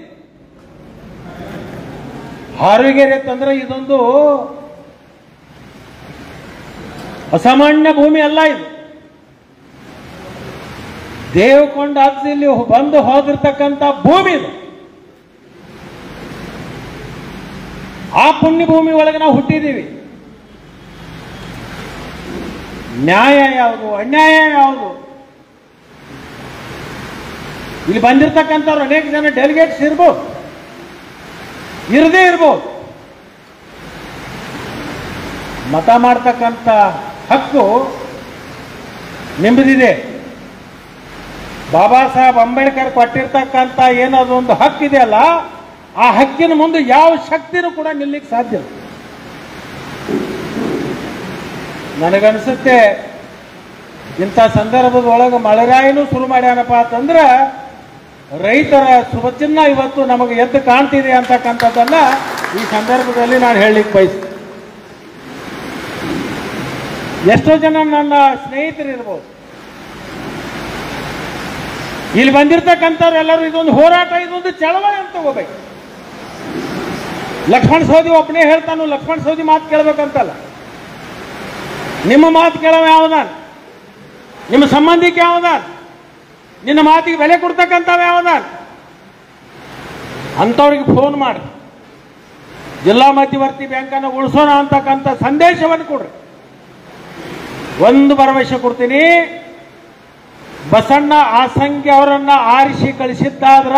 ಹಾರುಗೆರೆ ತಂದ್ರೆ ಇದೊಂದು ಅಸಾಮಾನ್ಯ ಭೂಮಿ ಅಲ್ಲ. ಇದು ದೇವಕೊಂಡ ಇಲ್ಲಿ ಬಂದು ಹೋದಿರ್ತಕ್ಕಂಥ ಭೂಮಿ ಇದು. ಆ ಪುಣ್ಯ ಭೂಮಿ ಒಳಗೆ ನಾವು ಹುಟ್ಟಿದ್ದೀವಿ. ನ್ಯಾಯ ಯಾವುದು, ಅನ್ಯಾಯ ಯಾವುದು? ಇಲ್ಲಿ ಬಂದಿರತಕ್ಕಂಥವ್ರು ಅನೇಕ ಜನ ಡೆಲಿಗೇಟ್ಸ್ ಇರ್ಬೋದು, ಇರದೇ ಇರ್ಬೋದು. ಮತ ಮಾಡ್ತಕ್ಕಂಥ ಹಕ್ಕು ನಿಮ್ಮದಿದೆ. ಬಾಬಾ ಸಾಹೇಬ್ ಅಂಬೇಡ್ಕರ್ ಕೊಟ್ಟಿರ್ತಕ್ಕಂಥ ಏನದೊಂದು ಹಕ್ಕಿದೆಯಲ್ಲ, ಆ ಹಕ್ಕಿನ ಮುಂದೆ ಯಾವ ಶಕ್ತಿನೂ ಕೂಡ ನಿಲ್ಲಿಕ್ಕೆ ಸಾಧ್ಯ ಇಲ್ಲ. ನನಗನ್ಸುತ್ತೆ ಇಂಥ ಸಂದರ್ಭದ ಒಳಗೆ ಮಳೆರಾಯಿನೂ ಶುರು ಮಾಡ್ಯಾನಪ್ಪ ಅಂತಂದ್ರೆ ರೈತರ ಶುಭಚಿಹ್ನ ಇವತ್ತು ನಮಗೆ ಎದ್ದು ಕಾಣ್ತಿದೆ ಅಂತಕ್ಕಂಥದ್ದನ್ನ ಈ ಸಂದರ್ಭದಲ್ಲಿ ನಾನು ಹೇಳಲಿಕ್ಕೆ ಬಯಸ್ತೀನಿ. ಎಷ್ಟೋ ಜನ ನನ್ನ ಸ್ನೇಹಿತರು ಇರ್ಬೋದು, ಇಲ್ಲಿ ಬಂದಿರತಕ್ಕಂಥವ್ರೆಲ್ಲರೂ ಇದೊಂದು ಹೋರಾಟ, ಇದೊಂದು ಚಳವಳಿ ಅಂತ ತಗೋಬೇಕು. ಲಕ್ಷ್ಮಣ ಸವದಿ ಒಬ್ಬನೇ ಹೇಳ್ತಾನು, ಲಕ್ಷ್ಮಣ ಸವದಿ ಮಾತು ಕೇಳಬೇಕಂತಲ್ಲ, ನಿಮ್ಮ ಮಾತು ಕೇಳವ ಯಾವ್ದಾನ, ನಿಮ್ಮ ಸಂಬಂಧಿಕ ಯಾವ್ದಾನ, ನಿನ್ನ ಮಾತಿಗೆ ಬೆಲೆ ಕೊಡ್ತಕ್ಕಂಥವ ಯಾವ್ದಾನ, ಅಂಥವ್ರಿಗೆ ಫೋನ್ ಮಾಡಿ ಜಿಲ್ಲಾ ಮಧ್ಯವರ್ತಿ ಬ್ಯಾಂಕನ್ನು ಉಳಿಸೋಣ ಅಂತಕ್ಕಂಥ ಸಂದೇಶವನ್ನು ಕೊಡ್ರಿ. ಒಂದು ಭರವಸೆ ಕೊಡ್ತೀನಿ, ಬಸಣ್ಣ ಆಸಂಗಿ ಅವರನ್ನ ಆರಿಸಿ ಕಳಿಸಿದ್ದಾದ್ರ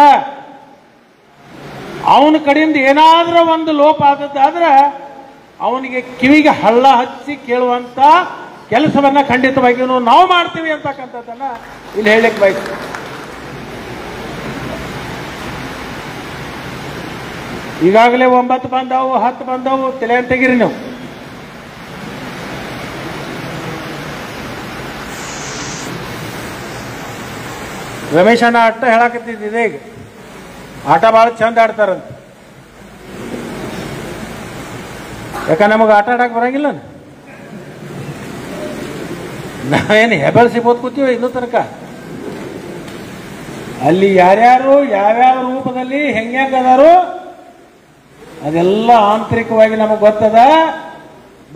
ಅವನ ಕಡೆಯಿಂದ ಏನಾದ್ರೂ ಒಂದು ಲೋಪ ಆದದ್ದಾದ್ರೆ ಅವನಿಗೆ ಕಿವಿಗೆ ಹಳ್ಳ ಹಚ್ಚಿ ಕೇಳುವಂತ ಕೆಲಸವನ್ನ ಖಂಡಿತವಾಗಿಯೂ ನಾವು ಮಾಡ್ತೀವಿ ಅಂತಕ್ಕಂಥದ್ದನ್ನ ಇಲ್ಲಿ ಹೇಳಲಿಕ್ಕೆ ಬಯಸ್ತೀನಿ. ಈಗಾಗಲೇ 9 ಬಂದವು, 10 ಬಂದವು, ತಲೆ ತೆಗೀರಿ ನೀವು. ರಮೇಶ್ ಅಣ್ಣ ಅಟ್ಟ ಹೇಳಕತ್ತಿದ್ದೆ, ಈಗ ಆಟ ಭಾಳ ಚಂದ ಆಡ್ತಾರಂತ. ಯಾಕ ನಮಗೆ ಆಟ ಆಡಕ್ಕೆ ಬರಂಗಿಲ್ಲ, ನಾವೇನು ಹೆಬಲ್ ಸಿಗೋದು ಕೂತೀವಿ ಇನ್ನೂ ತನಕ. ಅಲ್ಲಿ ಯಾರ್ಯಾರು ಯಾವ್ಯಾವ ರೂಪದಲ್ಲಿ ಹೆಂಗ್ಯಾಗದಾರೋ ಅದೆಲ್ಲ ಆಂತರಿಕವಾಗಿ ನಮಗೆ ಗೊತ್ತದ.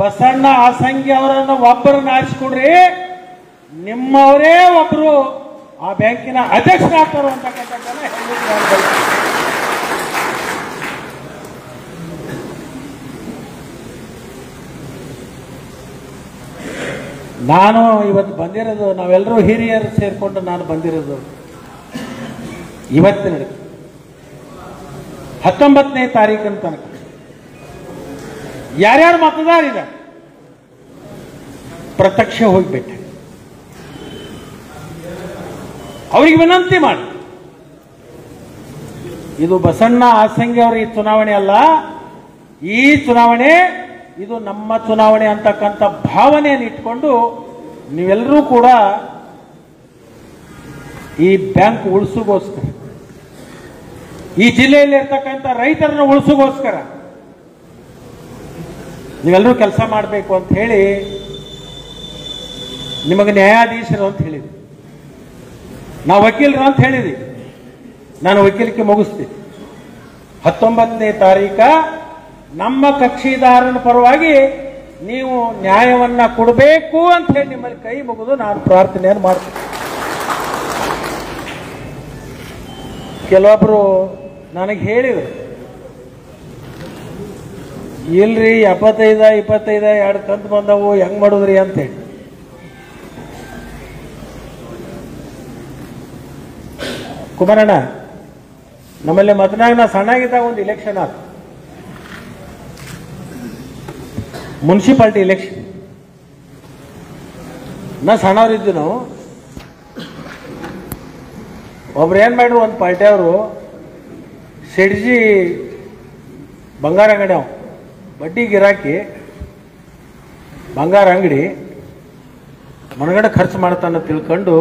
ಬಸಣ್ಣ ಆಸಂಗಿ ಅವರನ್ನು ಒಬ್ಬರನ್ನ ಆರಿಸಿಕೊಡ್ರಿ, ನಿಮ್ಮವರೇ ಒಬ್ರು ಆ ಬ್ಯಾಂಕಿನ ಅಧ್ಯಕ್ಷರಾಗ್ತಾರೋ ಅಂತಕ್ಕಂಥದ್ದನ್ನ ಹೇಳಲಿಕ್ಕೆ ನಾನು ಇವತ್ತು ಬಂದಿರೋದು, ನಾವೆಲ್ಲರೂ ಹಿರಿಯರು ಸೇರಿಕೊಂಡು ನಾನು ಬಂದಿರೋದು ಇವತ್ತಿನ 19ನೇ ತಾರೀಕಿನ ತನಕ ಯಾರ್ಯಾರು ಮತದಾರಿದ್ದಾರೆ ಪ್ರತ್ಯಕ್ಷ ಹೋಗಿಬಿಟ್ಟೆ, ಅವರಿಗೆ ವಿನಂತಿ ಮಾಡಿ, ಇದು ಬಸಣ್ಣ ಆಸಂಗಿ ಅವರ ಈ ಚುನಾವಣೆ ಅಲ್ಲ, ಈ ಚುನಾವಣೆ ಇದು ನಮ್ಮ ಚುನಾವಣೆ ಅಂತಕ್ಕಂಥ ಭಾವನೆಯನ್ನು ಇಟ್ಕೊಂಡು ನೀವೆಲ್ಲರೂ ಕೂಡ ಈ ಬ್ಯಾಂಕ್ ಉಳಿಸೋಗೋಸ್ಕರ, ಈ ಜಿಲ್ಲೆಯಲ್ಲಿ ಇರ್ತಕ್ಕಂಥ ರೈತರನ್ನು ಉಳಿಸೋಗೋಸ್ಕರ ನೀವೆಲ್ಲರೂ ಕೆಲಸ ಮಾಡಬೇಕು ಅಂತ ಹೇಳಿ ನಿಮಗೆ ನ್ಯಾಯಾಧೀಶರು ಅಂತ ಹೇಳಿದ್ವಿ, ನಾವು ವಕೀಲರು ಅಂತ ಹೇಳಿದ್ವಿ. ನಾನು ವಕೀಲಿಕೆ ಮುಗಿಸ್ತೀನಿ. 19ನೇ ತಾರೀಕ ನಮ್ಮ ಕಕ್ಷಿದಾರನ ಪರವಾಗಿ ನೀವು ನ್ಯಾಯವನ್ನ ಕೊಡಬೇಕು ಅಂತ ಹೇಳಿ ನಿಮ್ಮಲ್ಲಿ ಕೈ ಮುಗಿದು ನಾನು ಪ್ರಾರ್ಥನೆಯನ್ನು ಮಾಡ್ತೀನಿ. ಕೆಲವೊಬ್ರು ನನಗೆ ಹೇಳಿದ್ರು, ಇಲ್ರಿ 75 2 ಕಂತು ಬಂದವು ಹೆಂಗ್ ಮಾಡುದ್ರಿ ಅಂತೇಳಿ. ಕುಮಾರಣ್ಣ, ನಮ್ಮಲ್ಲಿ ಮತನಾಗ ನಾ ಸಣ್ಣಾಗಿದ್ದಾಗ ಒಂದು ಇಲೆಕ್ಷನ್ ಆಯ್ತು, ಮುನ್ಸಿಪಾಲಿಟಿ ಇಲೆಕ್ಷನ್. ನಾ ಸಣ್ಣವ್ರಿದ್ವಿ ನಾವು. ಒಬ್ರು ಏನ್ ಮಾಡ್ರು, ಒಂದು ಪಾರ್ಟಿಯವರು ಶೆಡ್ಜಿ ಬಂಗಾರ ಅಂಗಡಿ, ಅವ ಬಡ್ಡಿ ಗಿರಾಕಿ ಬಂಗಾರ ಅಂಗಡಿ ಮನಗಡೆ ಖರ್ಚು ಮಾಡ್ತಾನ ತಿಳ್ಕೊಂಡು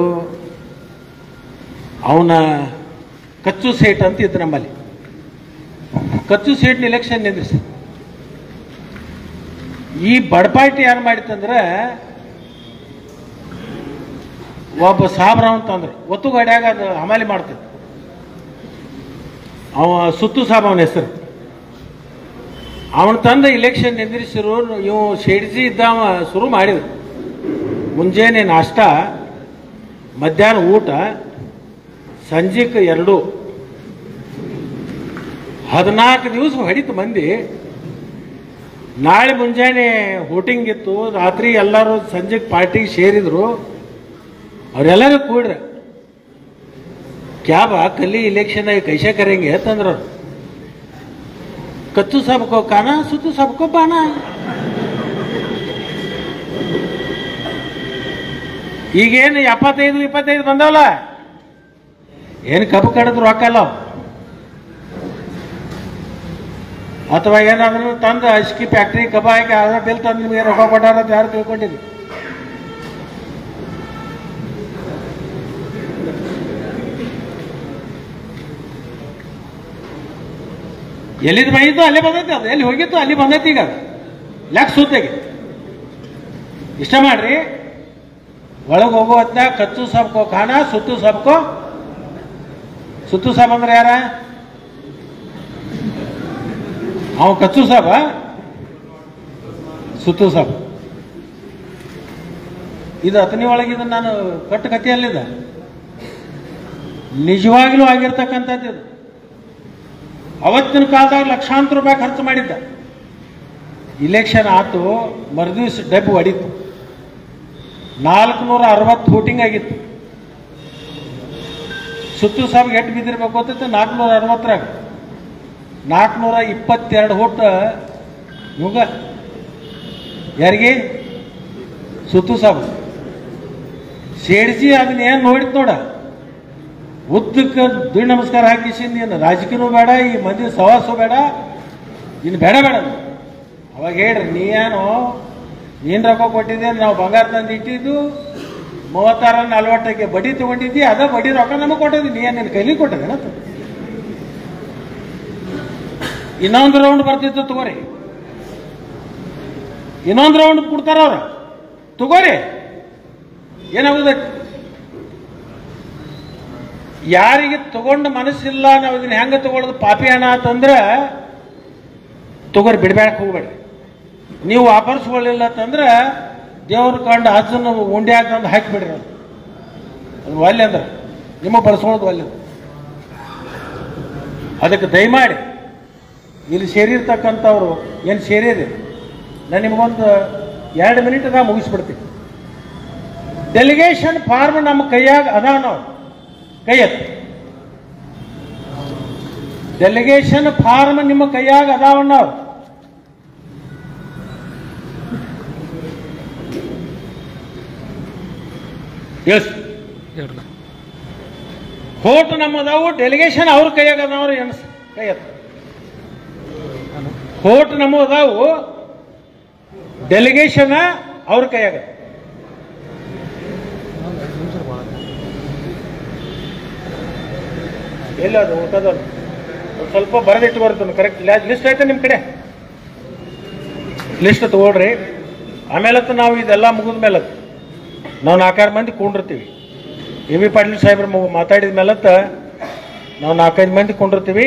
ಅವನ ಕಚ್ಚು ಸೇಟ್ ಅಂತ ಇತ್ತು ನಮ್ಮಲ್ಲಿ. ಕಚ್ಚು ಸೇಟ್ನ ಇಲೆಕ್ಷನ್ ನಿಂದ್ರಿಸಿ ಈ ಬಡಪಾಟಿ ಏನ್ ಮಾಡಿತ್ತಂದ್ರೆ, ಒಬ್ಬ ಸಾಬ್ರ ಅಂತಂದ್ರೆ ಒತ್ತು ಗಾಡಿಯಾಗ ಅದು ಹಮಾಲಿ ಮಾಡ್ತಿದ್ದ, ಅವ ಸುತ್ತು ಸಾಬ್ ಅವನ ಹೆಸರು. ಅವನ ತಂದ ಇಲೆಕ್ಷನ್ ನಿಂದಿರಿಸಿರು. ಇವು ಶೆಡ್ಜಿ ಇದ್ದಾವ ಶುರು ಮಾಡಿದ್ರು. ಮುಂಜಾನೆ ನಾಷ್ಟ, ಮಧ್ಯಾಹ್ನ ಊಟ, ಸಂಜೆಗೆ 2, 14 ದಿವಸ ಹೊಡಿತು ಮಂದಿ. ನಾಳೆ ಮುಂಜಾನೆ ವೋಟಿಂಗ್ ಇತ್ತು, ರಾತ್ರಿ ಎಲ್ಲರೂ ಸಂಜೆಗೆ ಪಾರ್ಟಿಗೆ ಸೇರಿದ್ರು. ಅವರೆಲ್ಲರೂ ಕೂಡ್ರೆ ಕ್ಯಾ ಬಾ ಕಲ್ಲಿ इलेक्शन है कैसे करेंगे ಅಂತಂದ್ರು. ಕಚ್ಚು ಸಬ್ಕೋ ಕಾನ, ಸುತ್ತು ಸಬ್ಕೋ ಬಾನ. ಈಗೇನು 75 ಬಂದವಲ್ಲ, ಏನು ಕಬ್ಬು ಕಡಿದ್ರು ರೊಕ್ಕಲ್ಲ, ಅಥವಾ ಏನಾದ್ರೂ ತಂದು ಅಸ್ಕಿ ಫ್ಯಾಕ್ಟ್ರಿ ಕಬ್ಬ ಹಾಕಿ ಅದ್ರ ಬಿಲ್ ತಂದು ನಿಮಗೆ ರೊಕ್ಕ ಕೊಟ್ಟಾರ ಅಂತ ಯಾರು ತಿಳ್ಕೊಂಡಿದ್ವಿ. ಎಲ್ಲಿದ್ದು ಬಂದಿತ್ತು ಅಲ್ಲೇ ಬಂದೈತಿ, ಅದು ಎಲ್ಲಿ ಹೋಗಿತ್ತು ಅಲ್ಲಿ ಬಂದೈತಿ. ಈಗ ಅದು ಲೆಕ್ಕ ಸುತ್ತಾಗಿ ಇಷ್ಟ ಮಾಡ್ರಿ. ಒಳಗೆ ಹೋಗೋ ಹೊತ್ತ ಕಚ್ಚು ಸಬ್ಕೋ ಖಾನ, ಸುತ್ತು ಸಬ್ಕೋ. ಸುತ್ತು ಸಾಬ್ ಅಂದ್ರೆ ಯಾರ? ಅವ ಕಚ್ಚು ಸಾಬ, ಸುತ್ತು ಸಾಬ್. ಇದು ಅತನಿ ಒಳಗಿದ ನಾನು ಕಟ್ಟು ಕಥೆಯಲ್ಲಿದ್ದ ನಿಜವಾಗ್ಲೂ ಆಗಿರ್ತಕ್ಕಂಥದ್ದು ಇದು. ಅವತ್ತಿನ ಕಾಲದಾಗ ಲಕ್ಷಾಂತರ ರೂಪಾಯಿ ಖರ್ಚು ಮಾಡಿದ್ದ. ಇಲೆಕ್ಷನ್ ಆತು, ಮರುದಿವ್ಸ ಡಬ್ಬು ಹೊಡಿತು. 460 ವೋಟಿಂಗ್ ಆಗಿತ್ತು. ಸುತ್ತು ಸಾಬ್ಗೆ ಎಷ್ಟು ಬಿದ್ದಿರ್ಬೇಕು ಗೊತ್ತಿತ್ತು? 460ರಾಗ 422 ವೋಟ್ ಇವಾಗ ಯಾರಿಗೆ? ಸುತ್ತು ಸಾಬ್. ಶೇಡ್ಜಿ ಅದನ್ನ ಏನು ನೋಡಿತ್ ನೋಡ, ಉದ್ದಕ್ಕೆ ದುಡ್ಡು ನಮಸ್ಕಾರ ಹಾಕಿಸಿ, ನೀನು ರಾಜಕೀಯನೂ ಬೇಡ, ಈ ಮಂದಿ ಸವಾಸು ಬೇಡ, ಇನ್ನು ಬೇಡ ಅವಾಗ ಹೇಳ್ರಿ ನೀನು ರೊಕ್ಕ ಕೊಟ್ಟಿದ್ದೆ, ನಾವು ಬಂಗಾರ ತಂದು ಇಟ್ಟಿದ್ದು 36-40 ಬಡ್ಡಿ ತಗೊಂಡಿದ್ದಿ, ಅದ ಬಡ್ಡಿ ರೊಕ್ಕ ನಮಗೆ ಕೊಟ್ಟಿದ್ದಿ, ನಿನ್ನ ಕೈಲಿ ಕೊಟ್ಟದೇನ? ಇನ್ನೊಂದು ರೌಂಡ್ ಬರ್ತಿತ್ತು ತಗೋರಿ, ಇನ್ನೊಂದು ರೌಂಡ್ ಕೊಡ್ತಾರ ಅವ್ರ, ತಗೋರಿ, ಏನಾಗುದ? ಯಾರಿಗೆ ತಗೊಂಡ ಮನಸ್ಸಿಲ್ಲ, ನಾವು ಇದನ್ನ ಹೆಂಗ ತಗೊಳ್ಳೋದು ಪಾಪಿ ಹಣ ಅಂತಂದ್ರೆ ತಗೋರಿ, ಬಿಡ್ಬೇಡಕ್ಕೆ ಹೋಗ್ಬೇಡ್ರಿ. ನೀವು ವಾಪರ್ಸ್ಕೊಳ್ಳಿಲ್ಲ ಅಂತಂದ್ರೆ ದೇವ್ರ ಕಂಡು ಅಜ್ಜನ ಉಂಡೆ ಹಾಕಂದು ಹಾಕಿಬಿಡ್ರಿ. ಅದು ಒಲ್ಲೆ ಅಂದ್ರೆ ನಿಮಗೆ ಬಳಸ್ಕೊಳ್ಳೋದು ಒಲ್ಲೆ. ಅದಕ್ಕೆ ದಯಮಾಡಿ ಇಲ್ಲಿ ಸೇರಿರ್ತಕ್ಕಂಥವ್ರು ಏನು ಸೇರಿದೆ, ನಾನು ನಿಮಗೊಂದು 2 ಮಿನಿಟ್ದಾಗ ಮುಗಿಸ್ಬಿಡ್ತೀನಿ. ಡೆಲಿಗೇಷನ್ ಫಾರ್ಮ್ ನಮ್ಮ ಕೈಯಾಗ ಅದಾವ, ನಾವು ಕೈ ಎತ್ತಿ. ಡೆಲಿಗೇಷನ್ ಫಾರ್ಮ್ ನಿಮ್ಮ ಕೈಯಾಗ ಅದಾವಣ್ಣ. ಎಸ್ ಹೋಟ್ ನಮ್ಮದಾವು, ಡೆಲಿಗೇಷನ್ ಅವ್ರ ಕೈಯಾಗ ಅದಾವ್ರಿ. ಎನ್ಸ್ ಕೈ ಎತ್ತ. ಹೋಟ್ ನಮ್ಮ ಅದಾವು, ಡೆಲಿಗೇಷನ್ ಅವ್ರ ಕೈಯಾಗ. ಎಲ್ಲ ಅದು ಊಟದ ಸ್ವಲ್ಪ ಬರೆದಿಟ್ಟು ಬರ್ತದೆ. ಕರೆಕ್ಟ್ ಲಿಸ್ಟ್ ಐತೆ ನಿಮ್ಮ ಕಡೆ, ಲಿಸ್ಟ್ ತಗೊಳ್ರಿ. ಆಮೇಲೆ ನಾವು ಇದೆಲ್ಲ ಮುಗಿದ ಮೇಲೆ ನಾವು 4-6 ಮಂದಿ ಕೊಂಡಿರ್ತೀವಿ. ಎ.ವಿ. ಪಾಟೀಲ್ ಸಾಹೇಬ್ರು ಮಾತಾಡಿದ ಮೇಲೆ ನಾವು 4-5 ಮಂದಿ ಕೊಂಡಿರ್ತೀವಿ.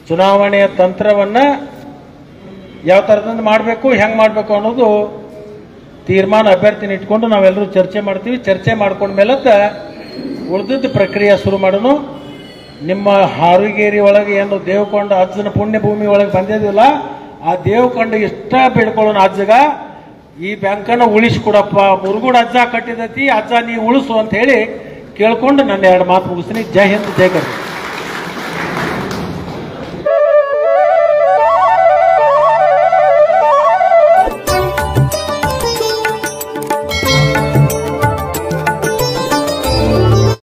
ಚುನಾವಣೆಯ ತಂತ್ರವನ್ನು ಯಾವ ಥರದಿಂದ ಮಾಡಬೇಕು, ಹೆಂಗೆ ಮಾಡಬೇಕು ಅನ್ನೋದು ತೀರ್ಮಾನ ಅಭ್ಯರ್ಥಿನ ಇಟ್ಕೊಂಡು ನಾವೆಲ್ಲರೂ ಚರ್ಚೆ ಮಾಡ್ತೀವಿ. ಚರ್ಚೆ ಮಾಡ್ಕೊಂಡ್ಮೇಲೆ ಉಳಿದಿದ್ದ ಪ್ರಕ್ರಿಯೆ ಶುರು ಮಾಡೋಣ. ನಿಮ್ಮ ಹಾರುಗೇರಿ ಒಳಗೆ ಏನು ದೇವಕೊಂಡ ಅಜ್ಜನ ಪುಣ್ಯ ಭೂಮಿ ಒಳಗೆ ಬಂದಿದ್ದಿಲ್ಲ, ಆ ದೇವಕೊಂಡ ಇಷ್ಟ ಬೇಡ್ಕೊಳ್ಳೋಣ ಅಜ್ಜಗ, ಈ ಬ್ಯಾಂಕನ್ನು ಉಳಿಸ್ಕೊಡಪ್ಪ, ಮುರುಗೋಡು ಅಜ್ಜ ಕಟ್ಟಿದತಿ, ಅಜ್ಜ ನೀ ಉಳಿಸು ಅಂತ ಹೇಳಿ ಕೇಳ್ಕೊಂಡು ನನ್ನ 2 ಮಾತು ಮುಗಿಸ್ತೀನಿ. ಜೈ ಹಿಂದ್, ಜೈ ಕರ್ನಾಟಕ.